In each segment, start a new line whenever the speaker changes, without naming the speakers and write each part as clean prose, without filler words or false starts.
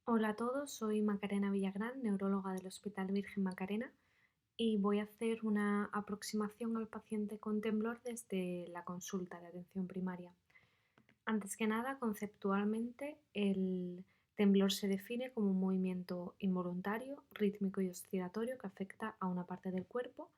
Hola a todos, soy Macarena Villagrán, neuróloga del Hospital Virgen Macarena, y voy a hacer una aproximación al paciente con temblor desde la consulta de atención primaria. Antes que nada, conceptualmente, el temblor se define como un movimiento involuntario, rítmico y oscilatorio que afecta a una parte del cuerpo,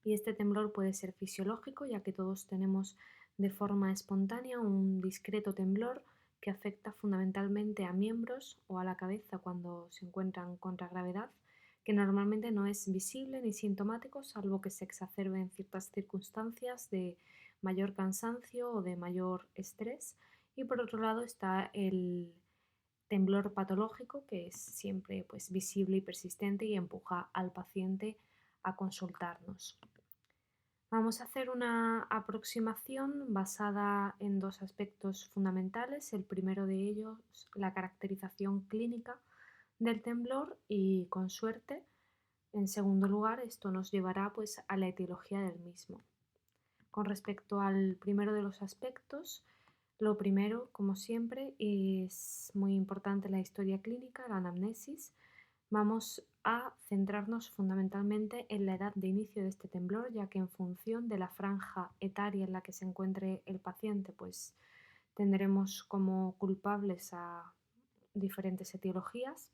y este temblor puede ser fisiológico, ya que todos tenemos de forma espontánea un discreto temblor que afecta fundamentalmente a miembros o a la cabeza cuando se encuentran contra gravedad, que normalmente no es visible ni sintomático, salvo que se exacerbe en ciertas circunstancias de mayor cansancio o de mayor estrés. Y por otro lado está el temblor patológico, que es siempre pues, visible y persistente y empuja al paciente a consultarnos. Vamos a hacer una aproximación basada en dos aspectos fundamentales. El primero de ellos, la caracterización clínica del temblor y, con suerte, en segundo lugar, esto nos llevará pues, a la etiología del mismo. Con respecto al primero de los aspectos, lo primero, como siempre, es muy importante la historia clínica, la anamnesis. Vamos a centrarnos fundamentalmente en la edad de inicio de este temblor, ya que en función de la franja etaria en la que se encuentre el paciente, pues tendremos como culpables a diferentes etiologías.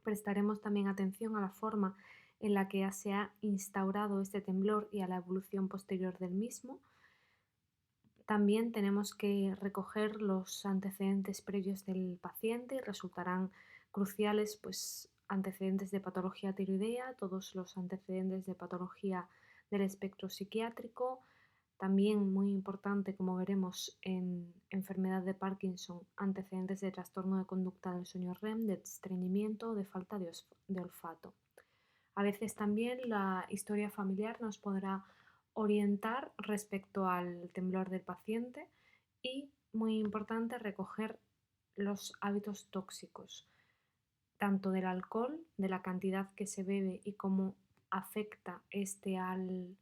Prestaremos también atención a la forma en la que se ha instaurado este temblor y a la evolución posterior del mismo. También tenemos que recoger los antecedentes previos del paciente y resultarán cruciales pues, antecedentes de patología tiroidea, todos los antecedentes de patología del espectro psiquiátrico, también muy importante, como veremos en enfermedad de Parkinson, antecedentes de trastorno de conducta del sueño REM, de estreñimiento o de falta de olfato. A veces también la historia familiar nos podrá orientar respecto al temblor del paciente y, muy importante, recoger los hábitos tóxicos, tanto del alcohol, de la cantidad que se bebe y cómo afecta este al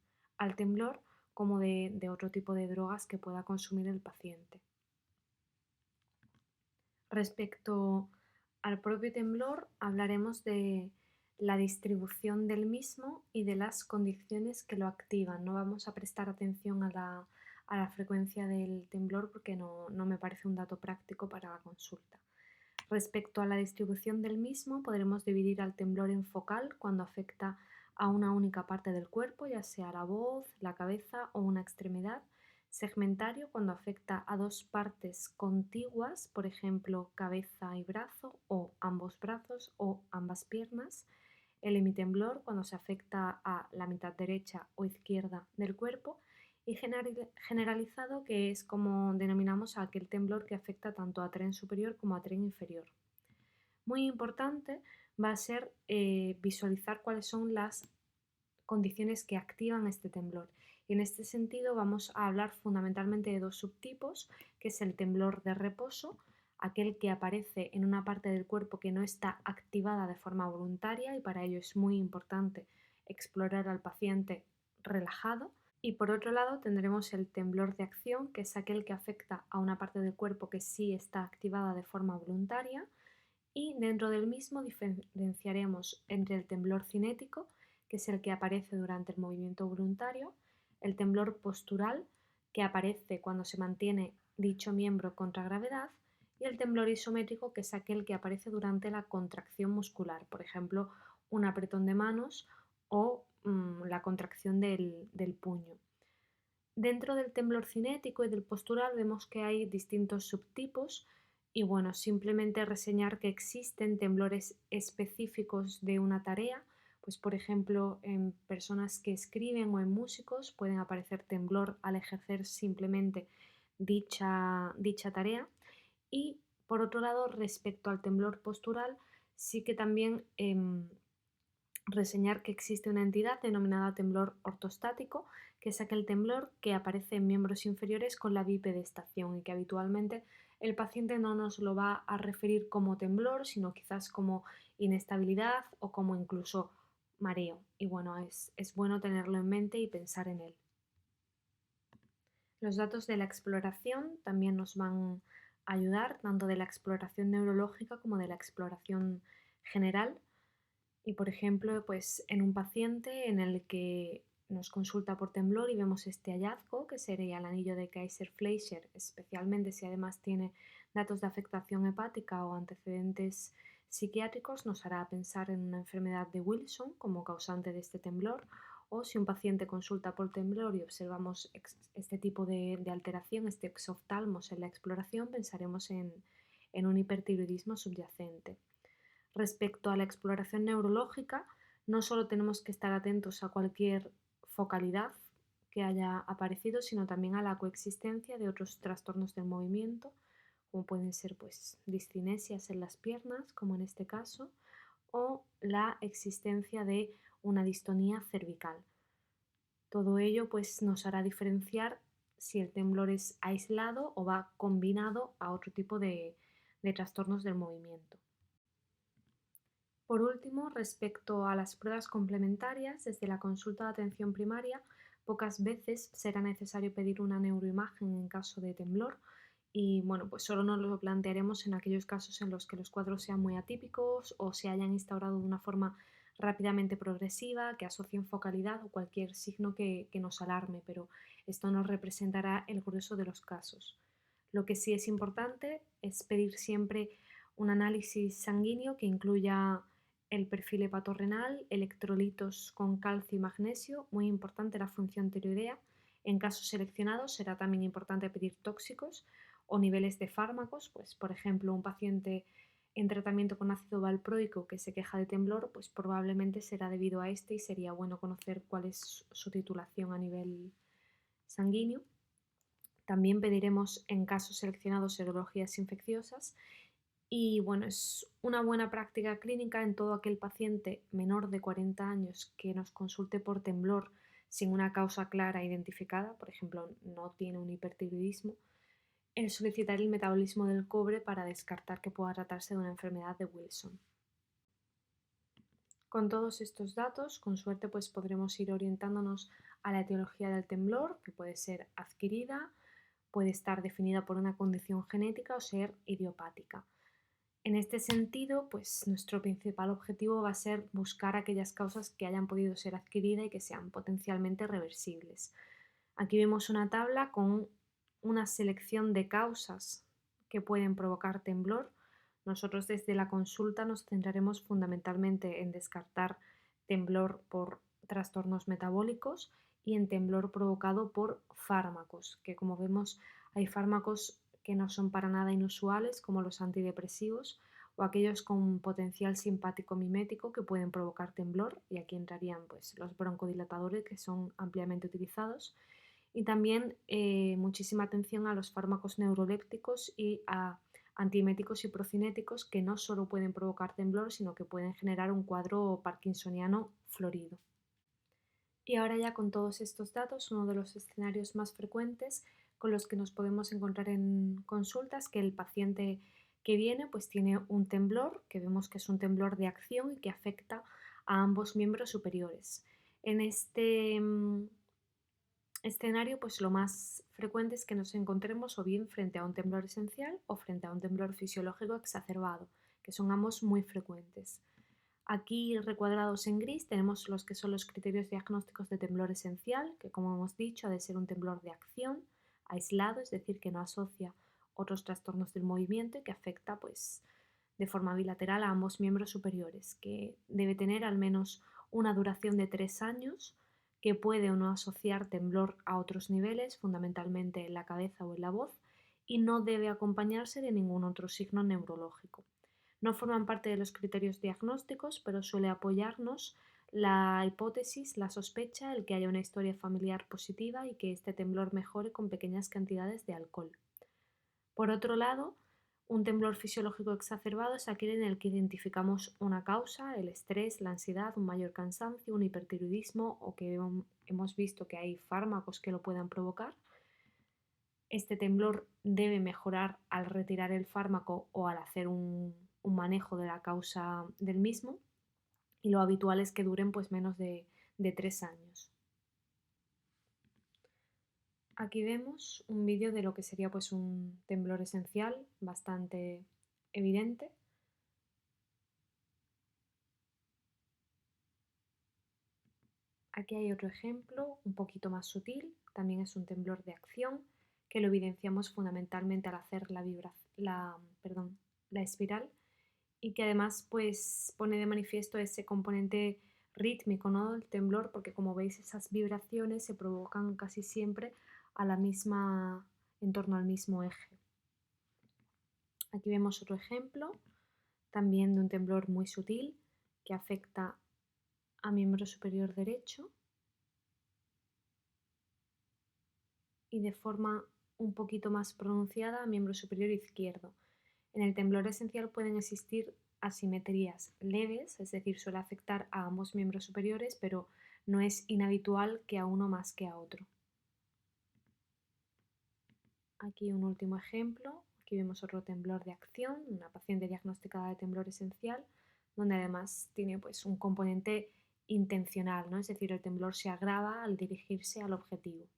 temblor, como de otro tipo de drogas que pueda consumir el paciente. Respecto al propio temblor, hablaremos de la distribución del mismo y de las condiciones que lo activan. No vamos a prestar atención a la frecuencia del temblor porque no me parece un dato práctico para la consulta. Respecto a la distribución del mismo, podremos dividir al temblor en focal cuando afecta a una única parte del cuerpo, ya sea la voz, la cabeza o una extremidad. Segmentario cuando afecta a dos partes contiguas, por ejemplo, cabeza y brazo, o ambos brazos o ambas piernas. El hemitemblor cuando se afecta a la mitad derecha o izquierda del cuerpo. Y generalizado, que es como denominamos a aquel temblor que afecta tanto a tren superior como a tren inferior. Muy importante va a ser visualizar cuáles son las condiciones que activan este temblor. Y en este sentido vamos a hablar fundamentalmente de dos subtipos, que es el temblor de reposo, aquel que aparece en una parte del cuerpo que no está activada de forma voluntaria, y para ello es muy importante explorar al paciente relajado. Y por otro lado tendremos el temblor de acción, que es aquel que afecta a una parte del cuerpo que sí está activada de forma voluntaria, y dentro del mismo diferenciaremos entre el temblor cinético, que es el que aparece durante el movimiento voluntario, el temblor postural, que aparece cuando se mantiene dicho miembro contra gravedad, y el temblor isométrico, que es aquel que aparece durante la contracción muscular, por ejemplo, un apretón de manos o la contracción del puño. Dentro del temblor cinético y del postural vemos que hay distintos subtipos y bueno, simplemente reseñar que existen temblores específicos de una tarea, pues por ejemplo en personas que escriben o en músicos pueden aparecer temblor al ejercer simplemente dicha tarea. Y por otro lado, respecto al temblor postural, sí que también reseñar que existe una entidad denominada temblor ortostático, que es aquel temblor que aparece en miembros inferiores con la bipedestación y que habitualmente el paciente no nos lo va a referir como temblor, sino quizás como inestabilidad o como incluso mareo. Y bueno, es bueno tenerlo en mente y pensar en él. Los datos de la exploración también nos van ayudar tanto de la exploración neurológica como de la exploración general. Y por ejemplo, pues en un paciente en el que nos consulta por temblor y vemos este hallazgo, que sería el anillo de Kaiser-Fleischer, especialmente si además tiene datos de afectación hepática o antecedentes psiquiátricos, nos hará pensar en una enfermedad de Wilson como causante de este temblor. O si un paciente consulta por temblor y observamos este tipo de alteración, este exoftalmos en la exploración, pensaremos en un hipertiroidismo subyacente. Respecto a la exploración neurológica, no solo tenemos que estar atentos a cualquier focalidad que haya aparecido, sino también a la coexistencia de otros trastornos del movimiento, como pueden ser pues, discinesias en las piernas, como en este caso, o la existencia de una distonía cervical. Todo ello pues, nos hará diferenciar si el temblor es aislado o va combinado a otro tipo de trastornos del movimiento. Por último, respecto a las pruebas complementarias, desde la consulta de atención primaria, pocas veces será necesario pedir una neuroimagen en caso de temblor y bueno, pues solo nos lo plantearemos en aquellos casos en los que los cuadros sean muy atípicos o se hayan instaurado de una forma rápidamente progresiva, que asocien focalidad o cualquier signo que nos alarme, pero esto no representará el grueso de los casos. Lo que sí es importante es pedir siempre un análisis sanguíneo que incluya el perfil hepatorrenal, electrolitos con calcio y magnesio, muy importante la función tiroidea. En casos seleccionados será también importante pedir tóxicos o niveles de fármacos, pues por ejemplo un paciente en tratamiento con ácido valproico que se queja de temblor, pues probablemente será debido a este y sería bueno conocer cuál es su titulación a nivel sanguíneo. También pediremos en casos seleccionados serologías infecciosas y bueno, es una buena práctica clínica en todo aquel paciente menor de 40 años que nos consulte por temblor sin una causa clara identificada, por ejemplo, no tiene un hipertiroidismo, el solicitar el metabolismo del cobre para descartar que pueda tratarse de una enfermedad de Wilson. Con todos estos datos, con suerte, pues podremos ir orientándonos a la etiología del temblor, que puede ser adquirida, puede estar definida por una condición genética o ser idiopática. En este sentido, pues nuestro principal objetivo va a ser buscar aquellas causas que hayan podido ser adquiridas y que sean potencialmente reversibles. Aquí vemos una tabla con una selección de causas que pueden provocar temblor. Nosotros desde la consulta nos centraremos fundamentalmente en descartar temblor por trastornos metabólicos y en temblor provocado por fármacos, que como vemos hay fármacos que no son para nada inusuales, como los antidepresivos o aquellos con potencial simpático mimético que pueden provocar temblor, y aquí entrarían pues, los broncodilatadores que son ampliamente utilizados, y también muchísima atención a los fármacos neurolépticos y a antieméticos y procinéticos que no solo pueden provocar temblor, sino que pueden generar un cuadro parkinsoniano florido. Y ahora ya con todos estos datos, uno de los escenarios más frecuentes con los que nos podemos encontrar en consultas, que el paciente que viene pues tiene un temblor, que vemos que es un temblor de acción y que afecta a ambos miembros superiores. En este escenario, pues lo más frecuente es que nos encontremos o bien frente a un temblor esencial o frente a un temblor fisiológico exacerbado, que son ambos muy frecuentes. Aquí recuadrados en gris tenemos los que son los criterios diagnósticos de temblor esencial, que como hemos dicho ha de ser un temblor de acción, aislado, es decir, que no asocia otros trastornos del movimiento y que afecta pues, de forma bilateral a ambos miembros superiores, que debe tener al menos una duración de 3 años, que puede o no asociar temblor a otros niveles, fundamentalmente en la cabeza o en la voz, y no debe acompañarse de ningún otro signo neurológico. No forman parte de los criterios diagnósticos, pero suele apoyarnos la hipótesis, la sospecha, el que haya una historia familiar positiva y que este temblor mejore con pequeñas cantidades de alcohol. Por otro lado, un temblor fisiológico exacerbado es aquel en el que identificamos una causa, el estrés, la ansiedad, un mayor cansancio, un hipertiroidismo o que hemos visto que hay fármacos que lo puedan provocar. Este temblor debe mejorar al retirar el fármaco o al hacer un manejo de la causa del mismo, y lo habitual es que duren pues menos de 3 años. Aquí vemos un vídeo de lo que sería pues un temblor esencial bastante evidente. Aquí hay otro ejemplo un poquito más sutil, también es un temblor de acción que lo evidenciamos fundamentalmente al hacer la espiral y que además pues pone de manifiesto ese componente rítmico, ¿no?, del temblor, porque como veis esas vibraciones se provocan casi siempre en torno al mismo eje. Aquí vemos otro ejemplo también de un temblor muy sutil que afecta a miembro superior derecho y de forma un poquito más pronunciada a miembro superior izquierdo. En el temblor esencial pueden existir asimetrías leves, es decir, suele afectar a ambos miembros superiores, pero no es inhabitual que a uno más que a otro. Aquí un último ejemplo, aquí vemos otro temblor de acción, una paciente diagnosticada de temblor esencial, donde además tiene pues un componente intencional, ¿no?, es decir, el temblor se agrava al dirigirse al objetivo.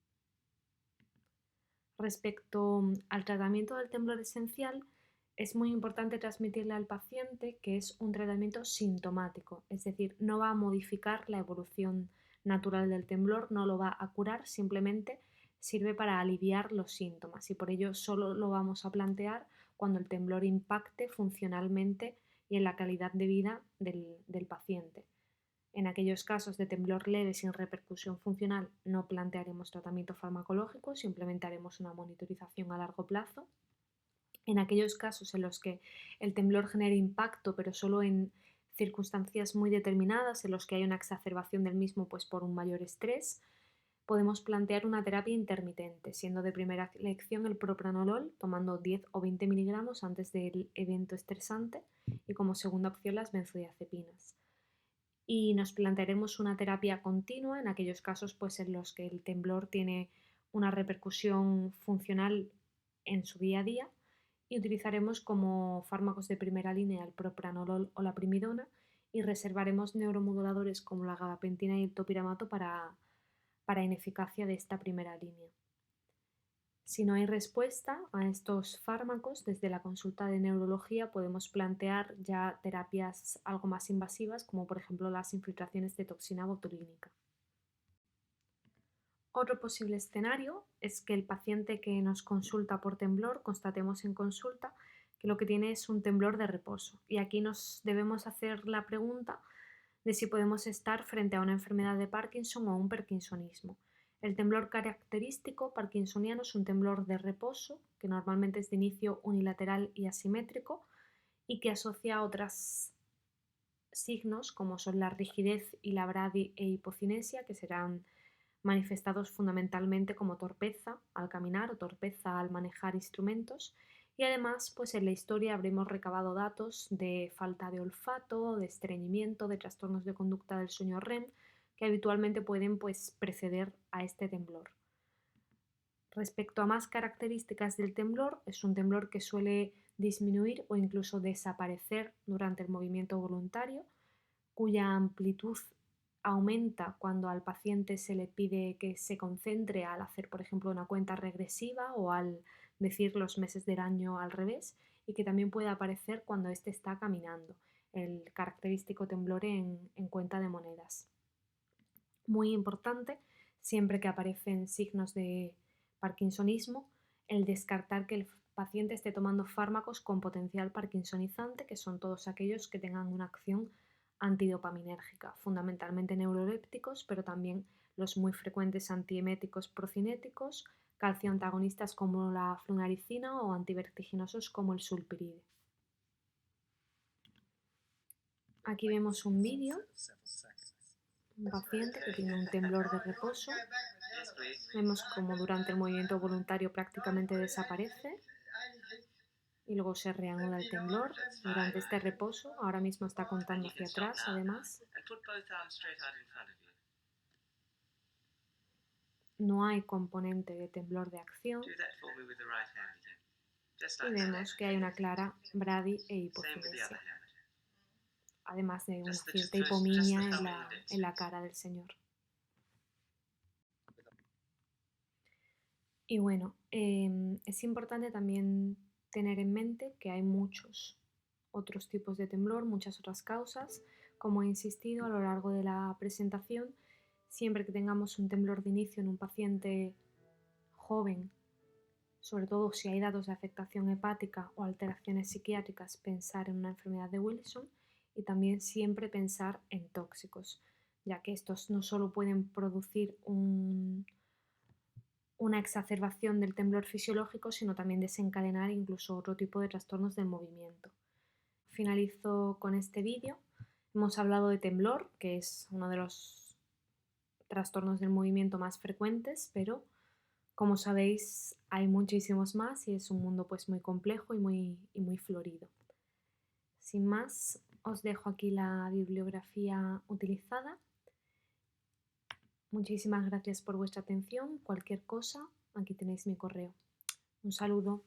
Respecto al tratamiento del temblor esencial, es muy importante transmitirle al paciente que es un tratamiento sintomático, es decir, no va a modificar la evolución natural del temblor, no lo va a curar, simplemente sirve para aliviar los síntomas y por ello solo lo vamos a plantear cuando el temblor impacte funcionalmente y en la calidad de vida del paciente. En aquellos casos de temblor leve sin repercusión funcional no plantearemos tratamiento farmacológico, simplemente haremos una monitorización a largo plazo. En aquellos casos en los que el temblor genere impacto, pero solo en circunstancias muy determinadas, en los que hay una exacerbación del mismo pues por un mayor estrés, podemos plantear una terapia intermitente, siendo de primera elección el propranolol, tomando 10 o 20 miligramos antes del evento estresante, y como segunda opción las benzodiazepinas. Y nos plantearemos una terapia continua en aquellos casos pues, en los que el temblor tiene una repercusión funcional en su día a día y utilizaremos como fármacos de primera línea el propranolol o la primidona y reservaremos neuromoduladores como la gabapentina y el topiramato para ineficacia de esta primera línea. Si no hay respuesta a estos fármacos, desde la consulta de neurología podemos plantear ya terapias algo más invasivas, como por ejemplo las infiltraciones de toxina botulínica. Otro posible escenario es que el paciente que nos consulta por temblor constatemos en consulta que lo que tiene es un temblor de reposo. Y aquí nos debemos hacer la pregunta de si podemos estar frente a una enfermedad de Parkinson o un parkinsonismo. El temblor característico parkinsoniano es un temblor de reposo, que normalmente es de inicio unilateral y asimétrico, y que asocia a otros signos como son la rigidez y la bradi e hipocinesia, que serán manifestados fundamentalmente como torpeza al caminar o torpeza al manejar instrumentos. Y además, pues en la historia habremos recabado datos de falta de olfato, de estreñimiento, de trastornos de conducta del sueño REM, que habitualmente pueden pues, preceder a este temblor. Respecto a más características del temblor, es un temblor que suele disminuir o incluso desaparecer durante el movimiento voluntario, cuya amplitud aumenta cuando al paciente se le pide que se concentre al hacer, por ejemplo, una cuenta regresiva o al decir los meses del año al revés, y que también puede aparecer cuando éste está caminando, el característico temblor en cuenta de monedas. Muy importante, siempre que aparecen signos de parkinsonismo, el descartar que el paciente esté tomando fármacos con potencial parkinsonizante, que son todos aquellos que tengan una acción antidopaminérgica, fundamentalmente neurolépticos, pero también los muy frecuentes antieméticos procinéticos, calcio antagonistas como la flunaricina o antivertiginosos como el sulpiride. Aquí vemos un vídeo, un paciente que tiene un temblor de reposo. Vemos como durante el movimiento voluntario prácticamente desaparece y luego se reanuda el temblor durante este reposo. Ahora mismo está contando hacia atrás, además. No hay componente de temblor de acción y vemos que hay una clara bradi e hipocinesia, además de una cierta hipominia en la cara del señor. Y bueno, es importante también tener en mente que hay muchos otros tipos de temblor, muchas otras causas. Como he insistido a lo largo de la presentación, siempre que tengamos un temblor de inicio en un paciente joven, sobre todo si hay datos de afectación hepática o alteraciones psiquiátricas, pensar en una enfermedad de Wilson y también siempre pensar en tóxicos, ya que estos no solo pueden producir una exacerbación del temblor fisiológico, sino también desencadenar incluso otro tipo de trastornos del movimiento. Finalizo con este vídeo. Hemos hablado de temblor, que es uno de los trastornos del movimiento más frecuentes, pero como sabéis hay muchísimos más y es un mundo pues muy complejo y muy florido. Sin más, os dejo aquí la bibliografía utilizada. Muchísimas gracias por vuestra atención. Cualquier cosa, aquí tenéis mi correo. Un saludo.